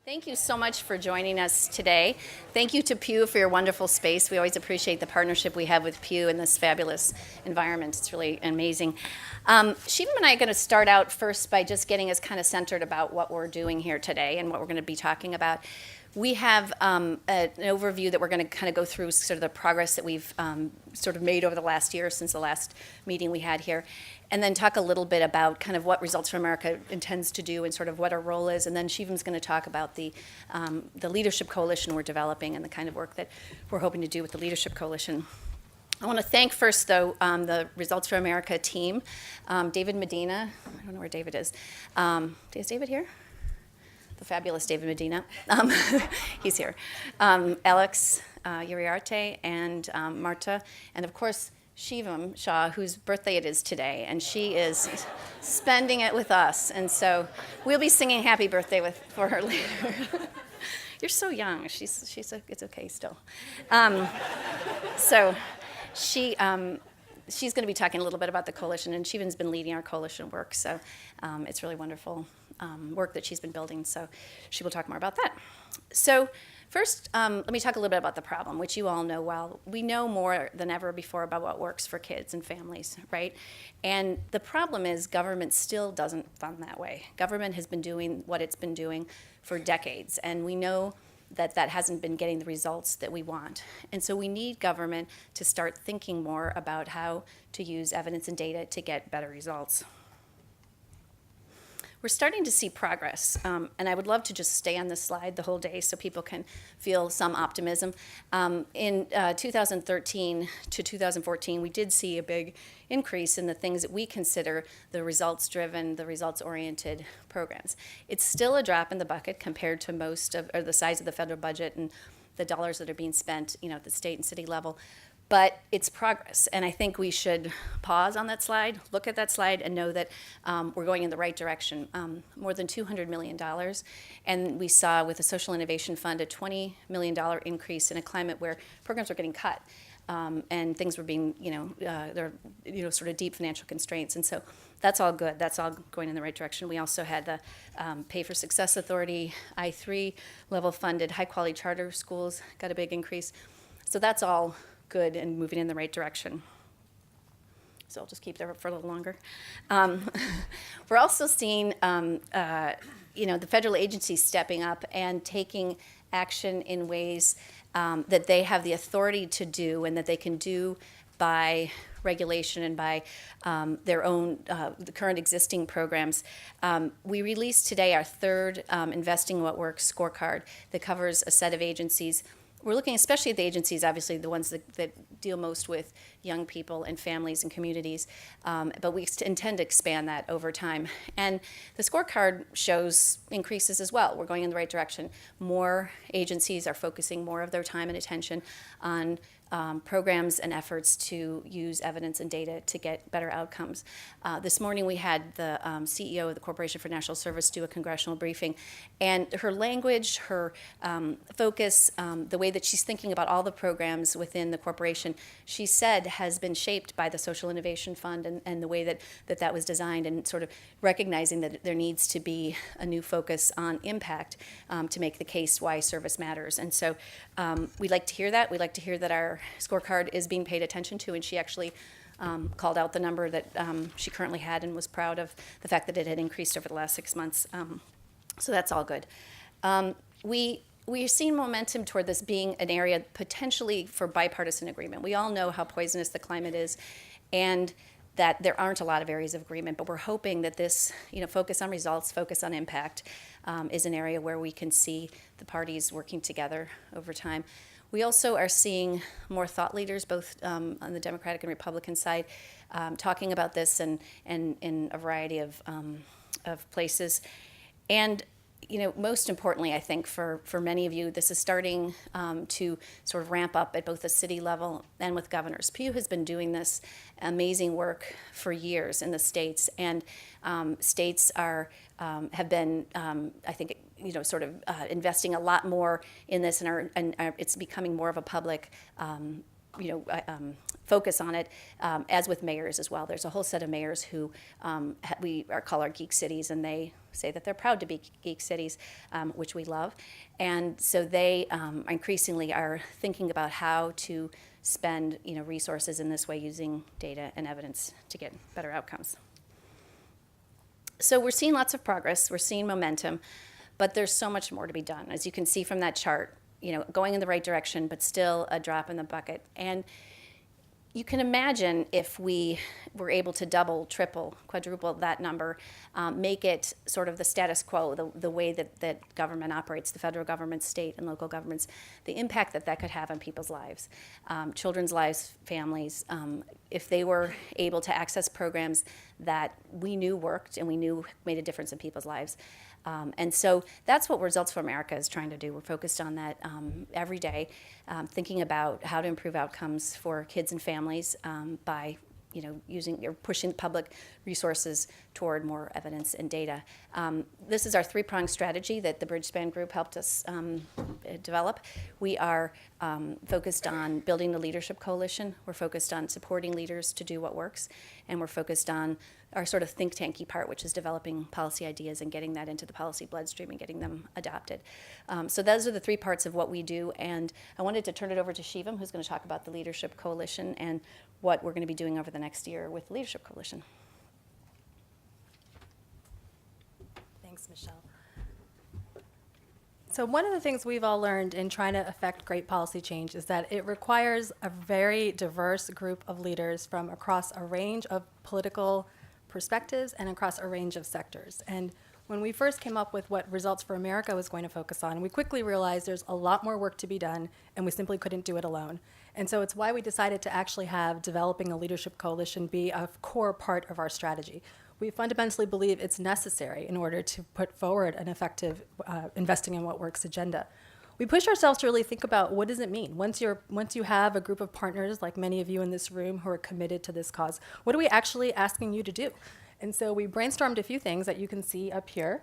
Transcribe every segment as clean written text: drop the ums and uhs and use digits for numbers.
Thank you so much for joining us today. Thank you to Pew for your wonderful space. We always appreciate the partnership we have with Pew in this fabulous environment. It's really amazing. Shivam and I are going to start out first by just getting us kind of centered about what we're doing here today and what we're going to be talking about. We have an overview that we're going to kind of go through sort of the progress that we've sort of made over the last year since the last meeting we had here, and then talk a little bit about kind of what Results for America intends to do and sort of what our role is. And then Shivam's going to talk about the leadership coalition we're developing and the kind of work that we're hoping to do with the leadership coalition. I want to thank first, though, the Results for America team, David Medina. I don't know where David is. Is David here? The fabulous David Medina. He's here. Alex Uriarte and Marta, and of course Shivam, Shah, whose birthday it is today, and she is spending it with us. And so we'll be singing happy birthday for her later. You're so young. It's okay still. So she's going to be talking a little bit about the coalition, and Shivam's been leading our coalition work, so it's really wonderful work that she's been building, so she will talk more about that. So first, let me talk a little bit about the problem, which you all know well. We know more than ever before about what works for kids and families, right? And the problem is government still doesn't fund that way. Government has been doing what it's been doing for decades, and we know that hasn't been getting the results that we want. And so we need government to start thinking more about how to use evidence and data to get better results. We're starting to see progress, and I would love to just stay on this slide the whole day so people can feel some optimism. In 2013 to 2014, we did see a big increase in the things that we consider the results-driven, the results-oriented programs. It's still a drop in the bucket compared to most of, or the size of the federal budget and the dollars that are being spent, at the state and city level. But it's progress, and I think we should pause on that slide, look at that slide, and know that we're going in the right direction. More than $200 million, and we saw with the Social Innovation Fund a $20 million increase in a climate where programs were getting cut, and things were being, sort of deep financial constraints, and so that's all good. That's all going in the right direction. We also had the Pay for Success Authority, I3 level funded, high-quality charter schools got a big increase, so that's all good and moving in the right direction. So I'll just keep there for a little longer. We're also seeing, the federal agencies stepping up and taking action in ways that they have the authority to do and that they can do by regulation and by their own the current existing programs. We released today our third Investing in What Works scorecard that covers a set of agencies. We're looking especially at the agencies, obviously the ones that deal most with young people and families and communities, but we intend to expand that over time. And the scorecard shows increases as well. We're going in the right direction. More agencies are focusing more of their time and attention on programs and efforts to use evidence and data to get better outcomes. This morning we had the CEO of the Corporation for National Service do a congressional briefing, and her language, her focus, the way that she's thinking about all the programs within the corporation, she said has been shaped by the Social Innovation Fund and the way that was designed, and sort of recognizing that there needs to be a new focus on impact to make the case why service matters. And so we'd like to hear that. We'd like to hear that our scorecard is being paid attention to, and she actually called out the number that she currently had and was proud of the fact that it had increased over the last 6 months. So that's all good. We are seeing momentum toward this being an area potentially for bipartisan agreement. We all know how poisonous the climate is, and that there aren't a lot of areas of agreement, but we're hoping that this, focus on results, focus on impact, is an area where we can see the parties working together over time. We also are seeing more thought leaders, both on the Democratic and Republican side, talking about this and in a variety of places. And most importantly, I think for many of you, this is starting to sort of ramp up at both the city level and with governors. Pew has been doing this amazing work for years in the states, and states have been, I think, investing a lot more in this, and it's becoming more of a public focus on it, as with mayors as well. There's a whole set of mayors who we call our geek cities, and they say that they're proud to be geek cities, which we love. And so they increasingly are thinking about how to spend resources in this way using data and evidence to get better outcomes. So we're seeing lots of progress, we're seeing momentum, but there's so much more to be done. As you can see from that chart, going in the right direction, but still a drop in the bucket. And you can imagine if we were able to double, triple, quadruple that number, make it sort of the status quo, the way that government operates, the federal government, state and local governments, the impact that could have on people's lives, children's lives, families, if they were able to access programs that we knew worked and we knew made a difference in people's lives. And so that's what Results for America is trying to do. We're focused on that every day, thinking about how to improve outcomes for kids and families by using or pushing public resources toward more evidence and data. This is our three-pronged strategy that the Bridgespan Group helped us develop. We are focused on building the leadership coalition. We're focused on supporting leaders to do what works, and we're focused on our sort of think tanky part, which is developing policy ideas and getting that into the policy bloodstream and getting them adopted. So those are the three parts of what we do, and I wanted to turn it over to Shivam, who's going to talk about the Leadership Coalition and what we're going to be doing over the next year with the Leadership Coalition. Thanks, Michele. So one of the things we've all learned in trying to affect great policy change is that it requires a very diverse group of leaders from across a range of political perspectives and across a range of sectors. And when we first came up with what Results for America was going to focus on, we quickly realized there's a lot more work to be done, and we simply couldn't do it alone. And so it's why we decided to actually have developing a leadership coalition be a core part of our strategy. We fundamentally believe it's necessary in order to put forward an effective investing in what works agenda. We push ourselves to really think about what does it mean once you have a group of partners like many of you in this room who are committed to this cause. What are we actually asking you to do? And so we brainstormed a few things that you can see up here.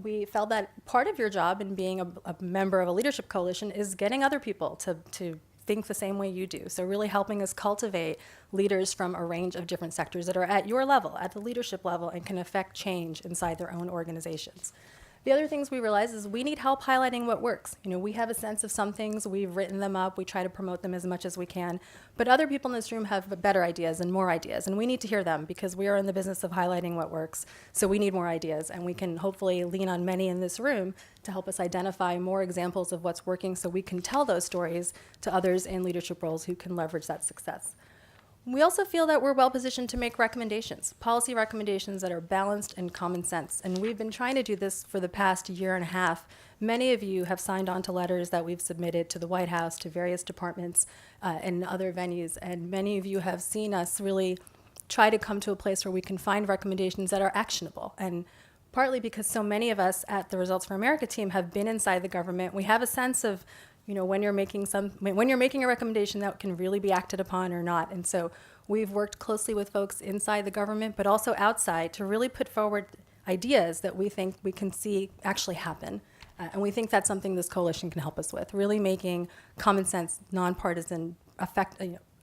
We felt that part of your job in being a member of a leadership coalition is getting other people to think the same way you do. So really helping us cultivate leaders from a range of different sectors that are at your level, at the leadership level, and can affect change inside their own organizations. The other things we realize is we need help highlighting what works. We have a sense of some things, we've written them up, we try to promote them as much as we can, but other people in this room have better ideas and more ideas, and we need to hear them because we are in the business of highlighting what works, so we need more ideas, and we can hopefully lean on many in this room to help us identify more examples of what's working so we can tell those stories to others in leadership roles who can leverage that success. We also feel that we're well positioned to make recommendations, policy recommendations that are balanced and common sense. And we've been trying to do this for the past year and a half. Many of you have signed on to letters that we've submitted to the White House, to various departments and other venues. And many of you have seen us really try to come to a place where we can find recommendations that are actionable. And partly because so many of us at the Results for America team have been inside the government, we have a sense of when you're making a recommendation that can really be acted upon or not. And so we've worked closely with folks inside the government, but also outside to really put forward ideas that we think we can see actually happen. And we think that's something this coalition can help us with, really making common sense, nonpartisan,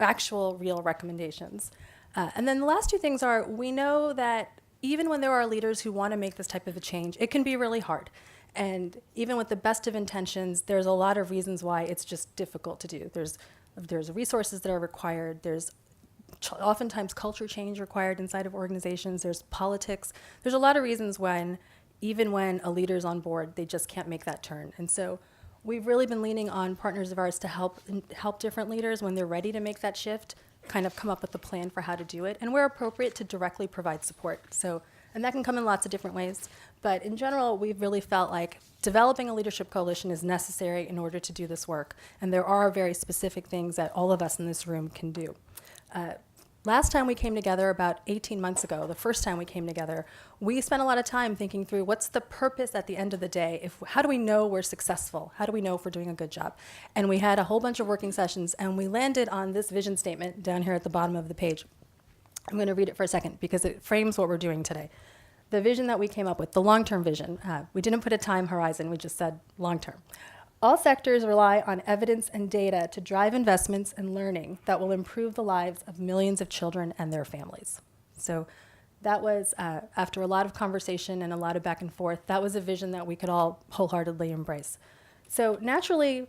actual, real recommendations. And then the last two things are, we know that even when there are leaders who want to make this type of a change, it can be really hard. And even with the best of intentions, there's a lot of reasons why it's just difficult to do. There's resources that are required. There's oftentimes culture change required inside of organizations. There's politics. There's a lot of reasons even when a leader's on board, they just can't make that turn. And so we've really been leaning on partners of ours to help different leaders when they're ready to make that shift, kind of come up with a plan for how to do it. And where appropriate, to directly provide support. And that can come in lots of different ways. But in general, we've really felt like developing a leadership coalition is necessary in order to do this work. And there are very specific things that all of us in this room can do. Last time we came together, about 18 months ago, the first time we came together, we spent a lot of time thinking through what's the purpose at the end of the day? How do we know we're successful? How do we know if we're doing a good job? And we had a whole bunch of working sessions, and we landed on this vision statement down here at the bottom of the page. I'm going to read it for a second because it frames what we're doing today. The vision that we came up with, the long-term vision, we didn't put a time horizon, we just said long-term. All sectors rely on evidence and data to drive investments and learning that will improve the lives of millions of children and their families. So that was, after a lot of conversation and a lot of back and forth, that was a vision that we could all wholeheartedly embrace. So naturally,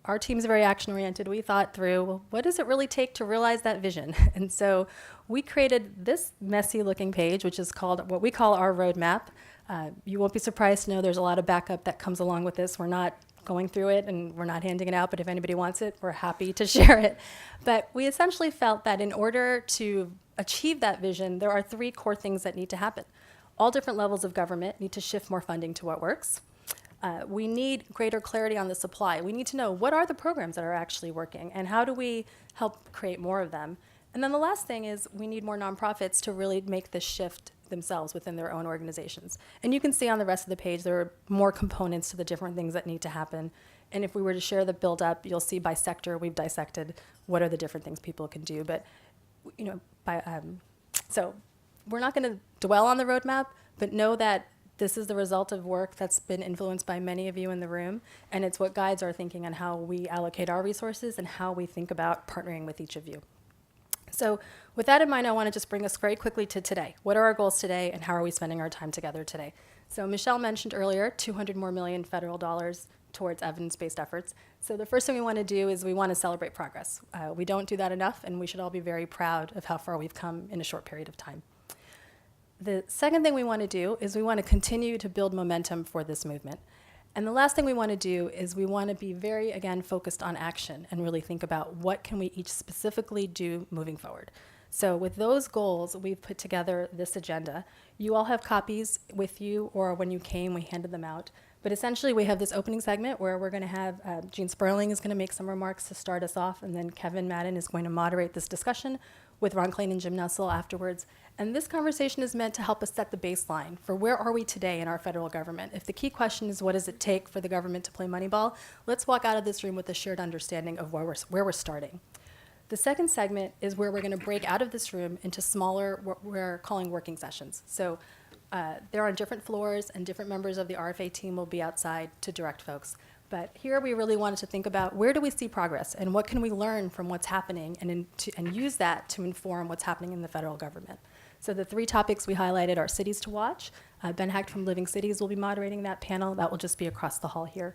our team's very action-oriented. We thought through, well, what does it really take to realize that vision? And so we created this messy-looking page, which is called what we call our roadmap. You won't be surprised to know there's a lot of backup that comes along with this. We're not going through it and we're not handing it out, but if anybody wants it, we're happy to share it. But we essentially felt that in order to achieve that vision, there are 3 core things that need to happen. All different levels of government need to shift more funding to what works. We need greater clarity on the supply. We need to know what are the programs that are actually working and how do we help create more of them. And then the last thing is we need more nonprofits to really make this shift themselves within their own organizations. And you can see on the rest of the page there are more components to the different things that need to happen. And if we were to share the build up, you'll see by sector we've dissected what are the different things people can do. But so we're not going to dwell on the roadmap, but know that this is the result of work that's been influenced by many of you in the room, and it's what guides our thinking on how we allocate our resources and how we think about partnering with each of you. So with that in mind, I want to just bring us very quickly to today. What are our goals today, and how are we spending our time together today? So Michele mentioned earlier, $200 million more federal dollars towards evidence-based efforts. So the first thing we want to do is we want to celebrate progress. We don't do that enough, and we should all be very proud of how far we've come in a short period of time. The second thing we want to do is we want to continue to build momentum for this movement. And the last thing we want to do is we want to be very, again, focused on action and really think about what can we each specifically do moving forward. So with those goals, we've put together this agenda. You all have copies with you, or when you came, we handed them out. But essentially, we have this opening segment where we're going to have Gene Sperling is going to make some remarks to start us off, and then Kevin Madden is going to moderate this discussion with Ron Klain and Jim Nussel afterwards. And this conversation is meant to help us set the baseline for where are we today in our federal government. If the key question is what does it take for the government to play Moneyball, let's walk out of this room with a shared understanding of where we're starting. The second segment is where we're going to break out of this room into smaller, what we're calling working sessions. So they're on different floors, and different members of the RFA team will be outside to direct folks. But here we really wanted to think about where do we see progress and what can we learn from what's happening and use that to inform what's happening in the federal government. So the 3 topics we highlighted are cities to watch. Ben Hecht from Living Cities will be moderating that panel. That will just be across the hall here.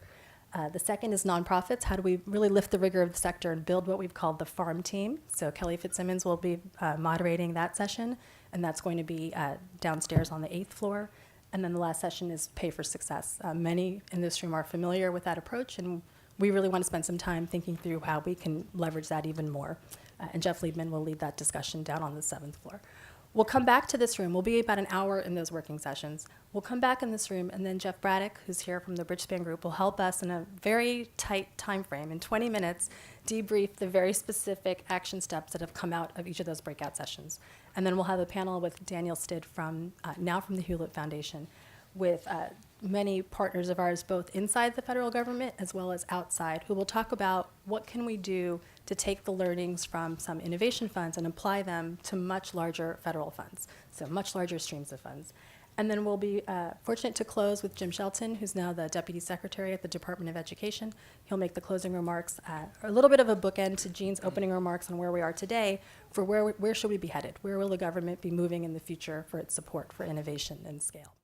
The second is nonprofits. How do we really lift the rigor of the sector and build what we've called the farm team? So Kelly Fitzsimmons will be moderating that session, and that's going to be downstairs on the 8th floor. And then the last session is pay for success. Many in this room are familiar with that approach, and we really want to spend some time thinking through how we can leverage that even more. And Jeff Liebman will lead that discussion down on the 7th floor. We'll come back to this room. We'll be about an hour in those working sessions. We'll come back in this room, and then Jeff Braddock, who's here from the Bridgespan Group, will help us in a very tight time frame, in 20 minutes, debrief the very specific action steps that have come out of each of those breakout sessions. And then we'll have a panel with Daniel Stid now from the Hewlett Foundation, with many partners of ours, both inside the federal government as well as outside, who will talk about what can we do to take the learnings from some innovation funds and apply them to much larger federal funds, so much larger streams of funds. And then we'll be fortunate to close with Jim Shelton, who's now the Deputy Secretary at the Department of Education. He'll make the closing remarks, a little bit of a bookend to Gene's opening remarks on where we are today, for where should we be headed? Where will the government be moving in the future for its support for innovation and scale?